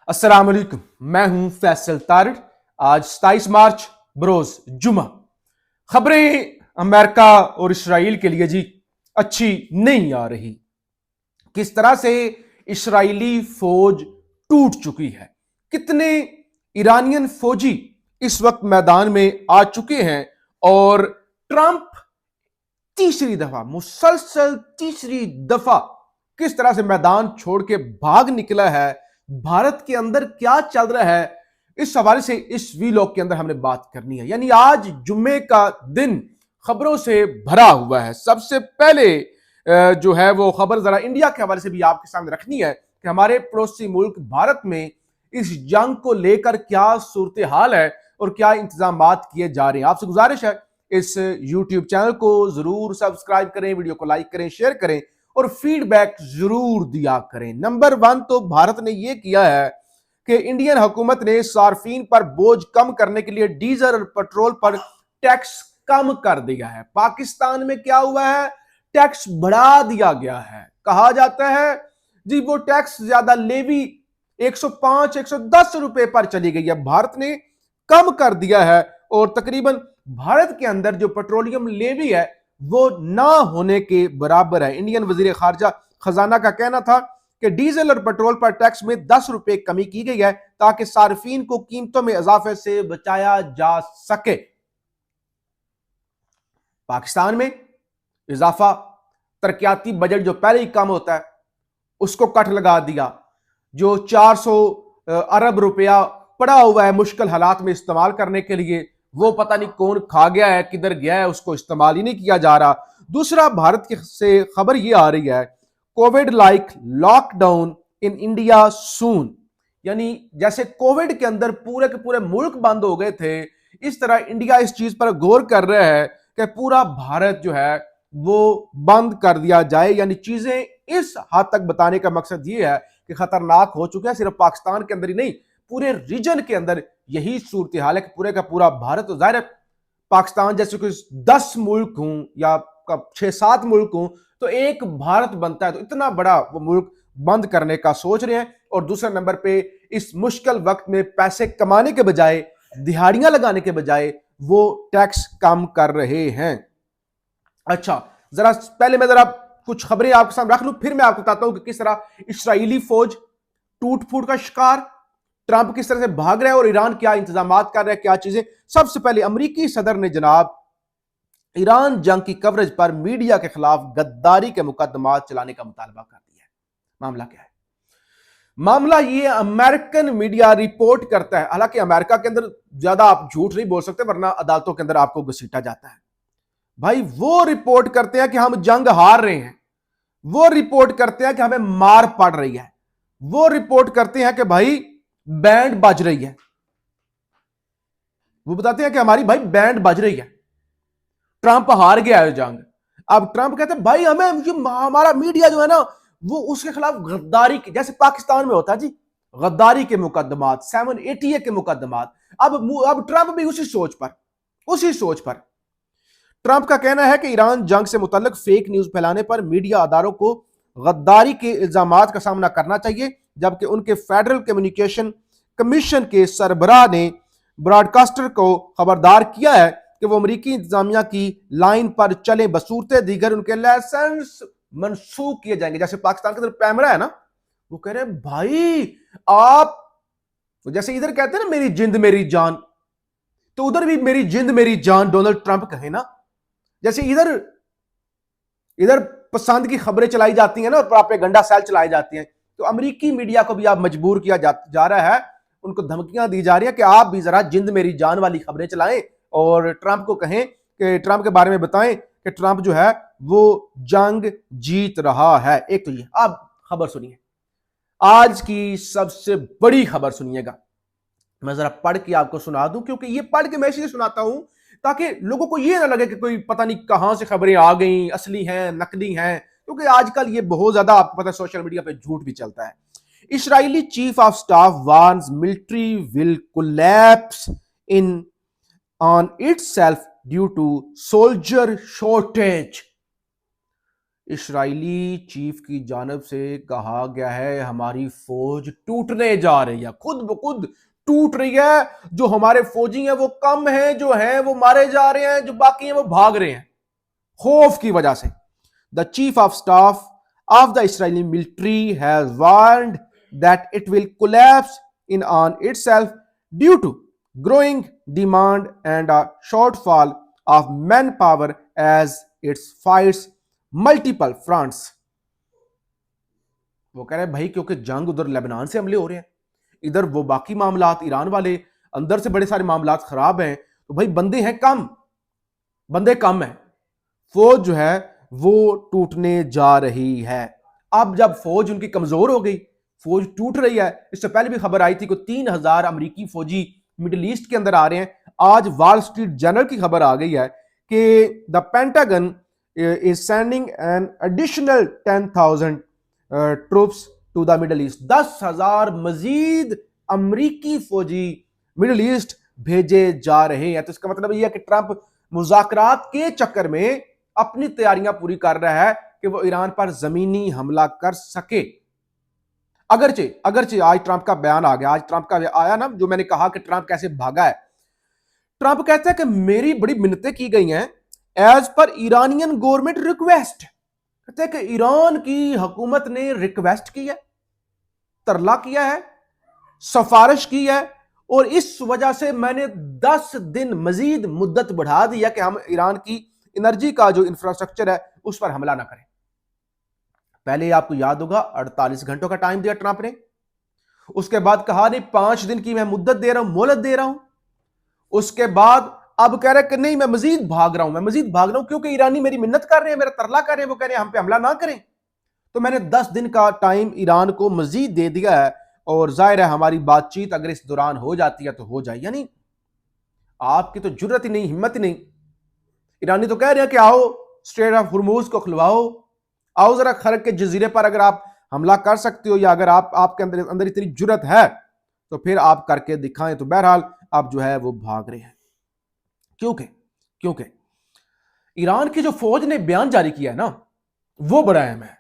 अस्सलाम वालेकुम, मैं हूं फैसल तारिक। आज 27 मार्च बरोज जुमा। खबरें अमेरिका और इसराइल के लिए जी अच्छी नहीं आ रही। किस तरह से इसराइली फौज टूट चुकी है, कितने ईरानियन फौजी इस वक्त मैदान में आ चुके हैं और ट्रंप तीसरी दफा, मुसलसल तीसरी दफा किस तरह से मैदान छोड़ के भाग निकला है, भारत के अंदर क्या चल रहा है, इस हवाले से इस वीलॉग के अंदर हमने बात करनी है। यानी आज जुम्मे का दिन खबरों से भरा हुआ है। सबसे पहले जो है वो खबर जरा इंडिया के हवाले से भी आपके सामने रखनी है कि हमारे पड़ोसी मुल्क भारत में इस जंग को लेकर क्या सूरत हाल है और क्या इंतजाम किए जा रहे हैं। आपसे गुजारिश है इस YouTube चैनल को जरूर सब्सक्राइब करें, वीडियो को लाइक करें, शेयर करें और फीडबैक जरूर दिया करें। नंबर 1 तो भारत ने यह किया है कि इंडियन हुकूमत ने सार्फिन पर बोझ कम करने के लिए डीजल और पेट्रोल पर टैक्स कम कर दिया है। पाकिस्तान में क्या हुआ है, टैक्स बढ़ा दिया गया है। कहा जाता है जी वो टैक्स ज्यादा लेवी 105 110 रुपए पर चली गई है, भारत ने कम कर दिया है और तकरीबन भारत के अंदर जो पेट्रोलियम लेवी है वो ना होने के बराबर है। इंडियन वजीर खारजा खजाना का कहना था कि डीजल और पेट्रोल पर टैक्स में 10 रुपए कमी की गई है ताकि सार्फिन को कीमतों में इजाफे से बचाया जा सके। पाकिस्तान में इजाफा, तरक्याती बजट जो पहले ही कम होता है उसको कट लगा दिया। जो 400 अरब रुपया पड़ा हुआ है मुश्किल हालात में इस्तेमाल करने के लिए, वो पता नहीं कौन खा गया है, किधर गया है, उसको इस्तेमाल ही नहीं किया जा रहा। दूसरा, भारत से खबर ये आ रही है Covid like lockdown in India सून। यानी जैसे कोविड के अंदर पूरे के पूरे मुल्क बंद हो गए थे, इस तरह इंडिया इस चीज पर गौर कर रहा है कि पूरा भारत जो है वो बंद कर दिया जाए। यानी चीजें इस हद तक बताने का मकसद ये है कि खतरनाक हो चुका है। सिर्फ पाकिस्तान के अंदर ही नहीं, पूरे रीजन के अंदर यही सूरत हाल है कि पूरे का पूरा भारत, तो जाहिर है पाकिस्तान जैसे कोई 10 मुल्क हूं या 6-7 मुल्क हूं तो एक भारत बनता है, तो इतना बड़ा वो मुल्क बंद करने का सोच रहे हैं। और दूसरे नंबर पे इस मुश्किल वक्त में पैसे कमाने के बजाय, दिहाड़ियां लगाने के बजाय वो टैक्स कम कर रहे हैं। अच्छा, जरा पहले मैं जरा कुछ खबरें आपके सामने रख लूं, फिर मैं आपको बताता हूं कि किस तरह इस्राएली फौज टूट फूट का शिकार, ट्रंप किस तरह से भाग रहा है और ईरान क्या इंतजाम कर रहा है, क्या चीजें। सबसे पहले अमेरिकी सदर ने जनाब ईरान जंग की कवरेज पर मीडिया के खिलाफ गद्दारी के मुकदमा चलाने का मुतालबा कर दिया है। मामला क्या है? मामला ये अमेरिकन मीडिया रिपोर्ट करता है, हालांकि अमेरिका के अंदर ज्यादा आप झूठ नहीं बोल सकते वरना अदालतों के अंदर आपको घसीटा जाता है। भाई वो रिपोर्ट करते हैं कि हम जंग हार रहे हैं, वो रिपोर्ट करते हैं कि हमें मार पड़ रही है, वो रिपोर्ट करते हैं कि भाई बैंड बज रही है, वो बताते हैं कि हमारी भाई बैंड बज रही है, ट्रंप हार गया है जंग। अब ट्रंप कहते हैं भाई हमें हमारा मीडिया जो है ना वो उसके खिलाफ गद्दारी की, जैसे पाकिस्तान में होता है जी गद्दारी के मुकदमात, 780 के मुकदमात। अब ट्रंप भी उसी सोच पर ट्रंप का कहना है कि ईरान जंग से मुतल्लिक फेक न्यूज फैलाने पर मीडिया अदारों को गद्दारी के इल्जामात का सामना करना चाहिए, जबकि उनके फेडरल कम्युनिकेशन कमीशन के सरबराह ने ब्रॉडकास्टर को खबरदार किया है कि वो अमरीकी इंतजामिया की लाइन पर चले, बसूरते दीगर उनके लाइसेंस मनसूख किए जाएंगे। जैसे पाकिस्तान के अंदर पैमरा है ना, वो कह रहे हैं भाई आप, जैसे इधर कहते हैं ना मेरी जिंद मेरी जान, तो उधर भी मेरी जिंद मेरी जान डोनाल्ड ट्रंप कहे ना। जैसे इधर इधर पसंद की खबरें चलाई जाती हैं ना और प्रोपेगेंडा सेल चलाई जाती हैं, तो अमेरिकी मीडिया को भी आप मजबूर किया जा रहा है, उनको धमकियां दी जा रही है कि आप भी जरा जिंद मेरी जान वाली खबरें चलाएं और ट्रंप को कहें कि ट्रंप के बारे में बताएं कि ट्रंप जो है वो जंग जीत रहा है। एक तो ये, अब खबर सुनिए, आज की सबसे बड़ी खबर सुनिएगा। मैं जरा पढ़ के आपको सुना दूं, क्योंकि ये पढ़ के मैं इसलिए सुनाता हूं ताकि लोगों को ये ना लगे कि कोई पता नहीं कहां से खबरें आ गई, असली हैं नकली हैं, क्योंकि आजकल ये बहुत ज्यादा आपको पता है सोशल मीडिया पे झूठ भी चलता है। Israeli chief of staff warns military will collapse in on itself due to soldier shortage. इस्राएली चीफ की जानब से कहा गया है हमारी फौज टूटने जा रही है, खुद ब खुद टूट रही है। जो हमारे फौजी हैं वो कम हैं, जो हैं वो मारे जा रहे हैं, जो बाकी हैं वो भाग रहे हैं खौफ की वजह से। The chief of staff of the Israeli military has warned that it will collapse in on itself due to growing demand and a shortfall of manpower as it fights multiple fronts. वो कह रहे हैं भाई क्योंकि जंग उधर Lebanon से हमले हो रहे हैं, इधर वो बाकी मामलात ईरान वाले, अंदर से बड़े सारे मामलात खराब हैं, तो भाई बंदे हैं कम, बंदे कम हैं, फौज जो है वो टूटने जा रही है। अब जब फौज उनकी कमजोर हो गई, फौज टूट रही है, इससे पहले भी खबर आई थी कि 3,000 अमेरिकी फौजी मिडिल ईस्ट के अंदर आ रहे हैं। आज वॉल स्ट्रीट जर्नल की खबर आ गई है कि the Pentagon is sending an additional 10,000 troops to the middle east. 10,000 मजीद अमेरिकी फौजी मिडिल ईस्ट भेजे जा रहे हैं। तो इसका मतलब यह है कि ट्रंप मुज़ाकरात के चक्कर में अपनी तैयारियां पूरी कर रहा है कि वो ईरान पर जमीनी हमला कर सके। अगरचे आज ट्रंप का बयान आ गया, आज ट्रंप का आया ना, जो मैंने कहा कि ट्रंप कैसे भागा है। ट्रंप कहता है कि मेरी बड़ी मिन्नतें की गई हैं as per Iranian government request. कहते हैं कि ईरान की हुकूमत ने रिक्वेस्ट की है, तरला किया है, सिफारिश की है, और इस वजह से मैंने 10 दिन मजीद मुद्दत बढ़ा दी है कि हम ईरान की एनर्जी का जो इंफ्रास्ट्रक्चर है उस पर हमला ना करें। पहले आपको याद होगा 48 घंटों का टाइम दिया ट्रंप ने, उसके बाद कहा नहीं 5 दिन की मैं मुद्दत दे रहा हूं, मोहलत दे रहा हूं। उसके बाद अब कह रहे कि नहीं मैं मजीद भाग रहा हूं क्योंकि ईरानी मेरी मिन्नत कर रहे हैं, मेरा तरला कर रहे हैं, वो कह रहे हैं हम पे हमला ना करें। तो मैंने 10 दिन का टाइम ईरान को मजीद दे दिया है, और जाहिर है हमारी बातचीत अगर इस दौरान हो जाती है तो हो जाए, यानी आपकी तो जुर्रत ही नहीं, हिम्मत ही नहीं। ईरानी तो कह रहे हैं कि आओ स्ट्रेट ऑफ हुर्मुज को खुलवाओ, आओ जरा खर्क के जजीरे पर अगर आप हमला कर सकते हो, या अगर आपके अंदर इतनी जुर्रत है तो फिर आप करके दिखाएं। तो बहरहाल आप जो है वो भाग रहे हैं, क्योंकि ईरान की जो फौज ने बयान जारी किया है ना, वो बड़ा अहम है।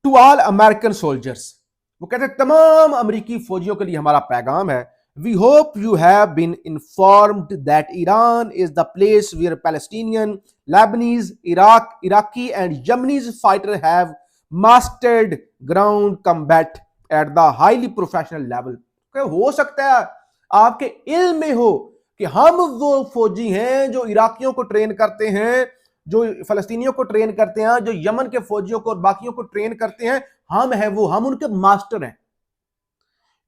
टू ऑल अमेरिकन सोल्जर्स, वो कहते हैं तमाम अमेरिकी फौजियों के लिए हमारा पैगाम है, we hope you have been informed that Iran is the place where Palestinian, Lebanese, Iraqi and Yemeni fighters have mastered ground combat at the highly professional level. हो सकता है आपके इल्म में हो कि हम वो फौजी हैं जो इराकियों को ट्रेन करते हैं, जो फलस्तीनियों को ट्रेन करते हैं, जो यमन के फौजियों को और बाकियों को ट्रेन करते हैं, हम हैं वो, हम उनके मास्टर हैं।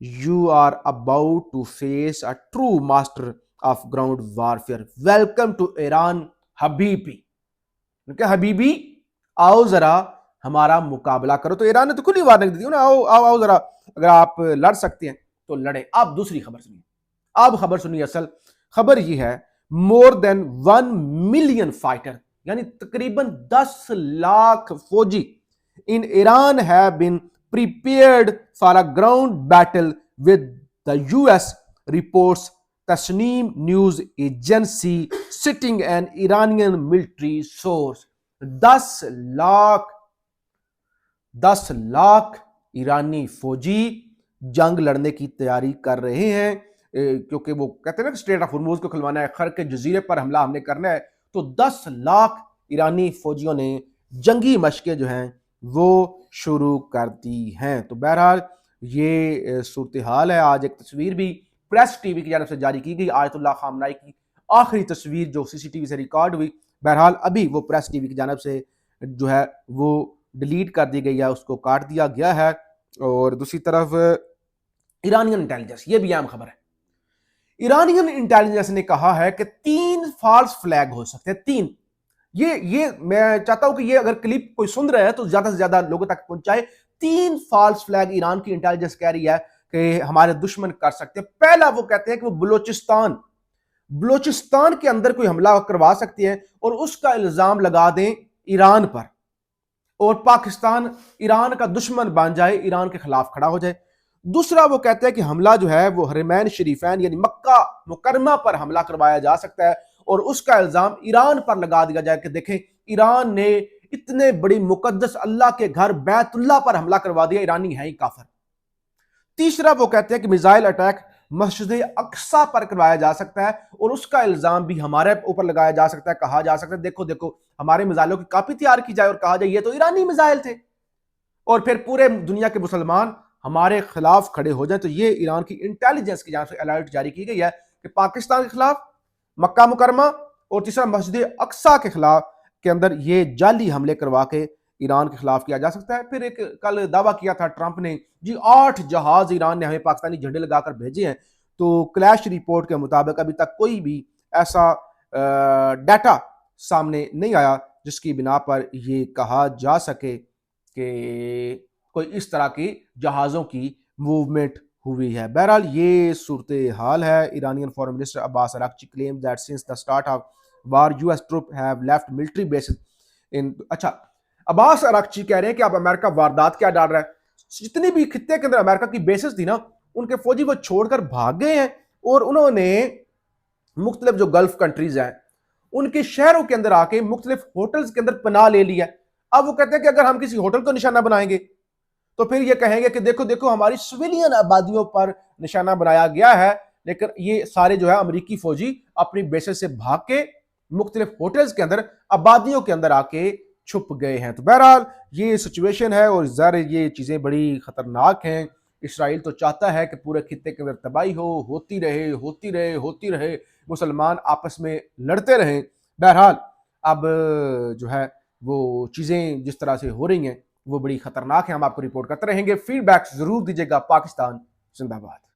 You are about to face a true master of ground warfare. Welcome to Iran, Habibi. Habibi आओ जरा हमारा मुकाबला करो। तो ईरान ने तो खुली वार्निंग दी ना, आओ आओ आओ जरा, अगर आप लड़ सकते हैं तो लड़े। आप दूसरी खबर सुनिए, आप खबर सुनिए। असल खबर ये है, मोर देन 1 मिलियन फाइटर, यानी तकरीबन 10 लाख फौजी in Iran have been prepared for a ground battle with the US, reports Tasneem news agency citing an Iranian military source. 10 lakh ईरानी फौजी जंग लड़ने की तैयारी कर रहे हैं, क्योंकि वो कहते हैं ना स्ट्रेट ऑफ हुर्मुज को खुलवाना है, खर के जजीरे पर हमला हमने करना है। तो 10 लाख ईरानी फौजियों ने जंगी मशकें जो हैं वो शुरू कर दी हैं। तो बहरहाल ये सूरत हाल है। आज एक तस्वीर भी प्रेस टीवी की जानब से जारी की गई, आयतुल्लाह खामनाई की आखिरी तस्वीर जो सीसीटीवी से रिकॉर्ड हुई। बहरहाल अभी वो प्रेस टीवी की जानब से जो है वो डिलीट कर दी गई है, उसको काट दिया गया है। और दूसरी तरफ ईरानियन इंटेलिजेंस, ये भी अहम खबर है। ईरानियन इंटेलिजेंस ने कहा है कि 3 फॉल्स फ्लैग हो सकते हैं, 3। ये मैं चाहता हूं कि ये अगर क्लिप कोई सुन रहा है तो ज्यादा से ज्यादा लोगों तक पहुंचाए। 3 फॉल्स फ्लैग ईरान की इंटेलिजेंस कह रही है कि हमारे दुश्मन कर सकते हैं। पहला वो कहते हैं कि वो बलोचिस्तान के अंदर कोई हमला करवा सकते हैं और उसका इल्जाम लगा दें ईरान पर, और पाकिस्तान ईरान का दुश्मन बन जाए, ईरान के खिलाफ खड़ा हो जाए। दूसरा वो कहते हैं कि हमला जो है वो हरमैन शरीफैन यानी मक्का मुकरमा पर हमला करवाया जा सकता है, और उसका इल्जाम ईरान पर लगा दिया जाए कि देखें ईरान ने इतने बड़ी मुकद्दस अल्लाह के घर बैतुल्लाह पर हमला करवा दिया, ईरानी है ही काफिर। तीसरा वो कहते हैं कि मिसाइल अटैक मस्जिद अक्सा पर करवाया जा सकता है और उसका इल्जाम भी हमारे ऊपर लगाया जा सकता है। कहा जा सकता है देखो देखो हमारे मिसाइलों की कॉपी तैयार की जाए और कहा जाए ये तो ईरानी मिसाइल थे, और फिर पूरे दुनिया के मुसलमान हमारे खिलाफ खड़े हो जाए। तो ये ईरान की इंटेलिजेंस की जानिब से अलर्ट जारी की गई है कि पाकिस्तान के खिलाफ, मक्का मुकरमा और तीसरा मस्जिद अक्सा के खिलाफ के अंदर ये जाली हमले करवा के ईरान के खिलाफ किया जा सकता है। फिर एक कल दावा किया था ट्रंप ने जी 8 जहाज ईरान ने हमें पाकिस्तानी झंडे लगाकर भेजे हैं। तो क्लैश रिपोर्ट के मुताबिक अभी तक कोई भी ऐसा डाटा सामने नहीं आया जिसकी बिना पर यह कहा जा सके कि कोई इस तरह की जहाज़ों की मूवमेंट हुई है। बहरहाल ये सूरत हाल है। Iranian foreign minister Abbas Araghchi claim that since the start of war US troop have left military bases in. अच्छा, अब्बास अराक्ची कह रहे हैं कि अब अमेरिका वारदात क्या डाल रहा है। जितनी भी खित्ते के अंदर अमेरिका की बेसिस थी ना, उनके फौजी वो छोड़कर भाग गए हैं और उन्होंने मुख्तलिफ जो गल्फ कंट्रीज हैं उनके शहरों के अंदर आके मुख्तलिफ होटल्स के अंदर पनाह ले लिया। अब वो कहते हैं कि अगर हम किसी होटल को निशाना बनाएंगे तो फिर ये कहेंगे कि देखो देखो हमारी सिविलियन आबादियों पर निशाना बनाया गया है। लेकिन ये सारे जो है अमेरिकी फौजी अपनी बेसिस से भाग के मुख्तलिफ होटल्स के अंदर आबादियों के अंदर आके छुप गए हैं। तो बहरहाल ये सिचुएशन है और ज़ाहिर ये चीज़ें बड़ी खतरनाक हैं। इसराइल तो चाहता है कि पूरे खित्ते के अंदर तबाही हो, होती रहे होती रहे होती रहे, मुसलमान आपस में लड़ते रहें। बहरहाल अब जो है वो चीज़ें जिस तरह से हो रही हैं वो बड़ी खतरनाक है। हम आपको रिपोर्ट करते रहेंगे। फीडबैक जरूर दीजिएगा। पाकिस्तान जिंदाबाद।